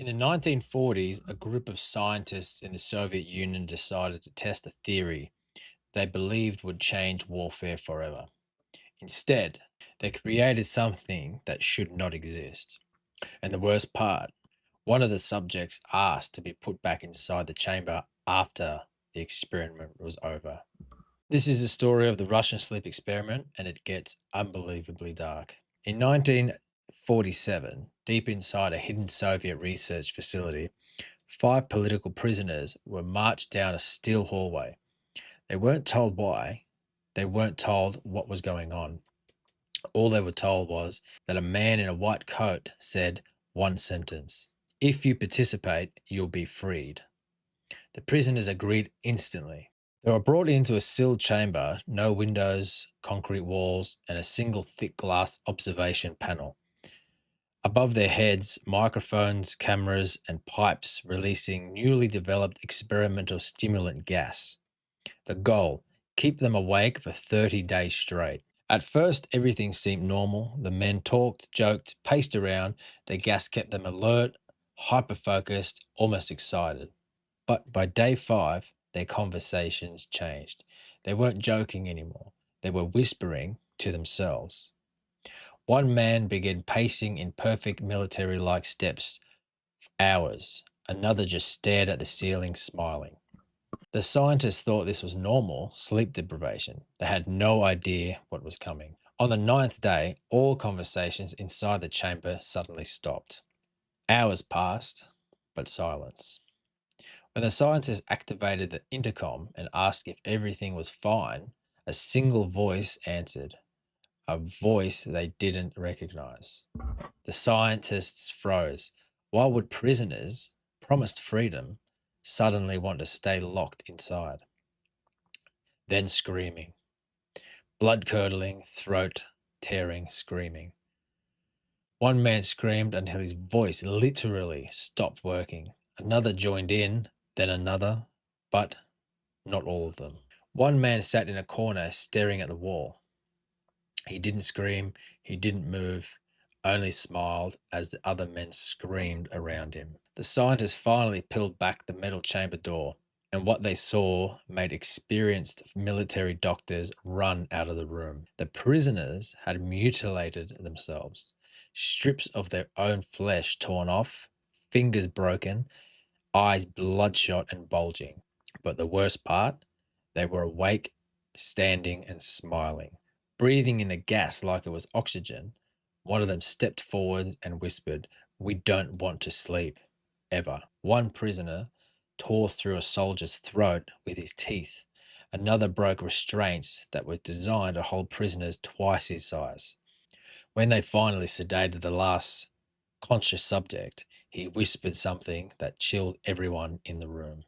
In the 1940s, a group of scientists in the Soviet Union decided to test a theory they believed would change warfare forever. Instead, they created something that should not exist. And the worst part, one of the subjects asked to be put back inside the chamber after the experiment was over. This is the story of the Russian sleep experiment, and it gets unbelievably dark. In 1947, deep inside a hidden Soviet research facility, five political prisoners were marched down a steel hallway. They weren't told why, they weren't told what was going on. All they were told was that a man in a white coat said one sentence: "If you participate, you'll be freed." The prisoners agreed instantly. They were brought into a sealed chamber, no windows, concrete walls, and a single thick glass observation panel. Above their heads, microphones, cameras, and pipes releasing newly developed experimental stimulant gas. The goal: keep them awake for 30 days straight. At first, everything seemed normal. The men talked, joked, paced around. The gas kept them alert, hyper focused, almost excited. But by day five, their conversations changed. They weren't joking anymore, they were whispering to themselves. One man began pacing in perfect military like steps for hours. Another just stared at the ceiling, smiling. The scientists thought this was normal sleep deprivation. They had no idea what was coming. On the ninth day, all conversations inside the chamber suddenly stopped. Hours passed, but silence. When the scientists activated the intercom and asked if everything was fine, a single voice answered, a voice they didn't recognize. The scientists froze. Why would prisoners, promised freedom, suddenly want to stay locked inside? Then screaming, blood curdling, throat tearing, screaming. One man screamed until his voice literally stopped working. Another joined in, then another, but not all of them. One man sat in a corner staring at the wall. He didn't scream, he didn't move, only smiled as the other men screamed around him. The scientists finally peeled back the metal chamber door, and what they saw made experienced military doctors run out of the room. The prisoners had mutilated themselves, strips of their own flesh torn off, fingers broken, eyes bloodshot and bulging. But the worst part, they were awake, standing, and smiling, breathing in the gas like it was oxygen. One of them stepped forward and whispered, "We don't want to sleep, ever." One prisoner tore through a soldier's throat with his teeth. Another broke restraints that were designed to hold prisoners twice his size. When they finally sedated the last conscious subject, he whispered something that chilled everyone in the room: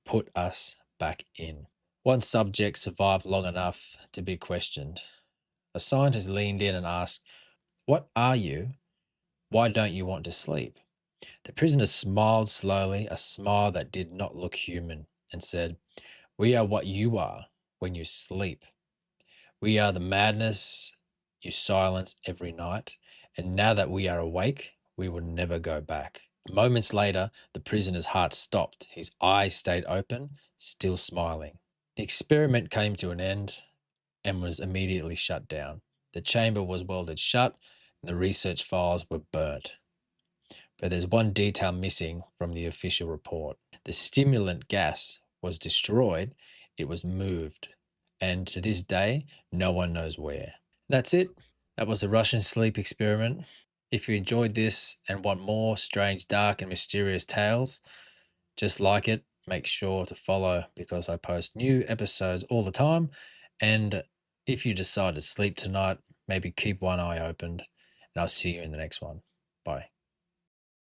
"Put us back in." One subject survived long enough to be questioned. A scientist leaned in and asked, "What are you? Why don't you want to sleep?" The prisoner smiled slowly, a smile that did not look human, and said, "We are what you are when you sleep. We are the madness you silence every night, and now that we are awake, we will never go back." Moments later, the prisoner's heart stopped. His eyes stayed open, still smiling. The experiment came to an end and was immediately shut down. The chamber was welded shut, and the research files were burnt. But there's one detail missing from the official report. The stimulant gas was destroyed, it was moved, and to this day, no one knows where. That's it. That was the Russian sleep experiment. If you enjoyed this and want more strange, dark, and mysterious tales, just like it, make sure to follow because I post new episodes all the time. And if you decide to sleep tonight, maybe keep one eye opened, and I'll see you in the next one. Bye.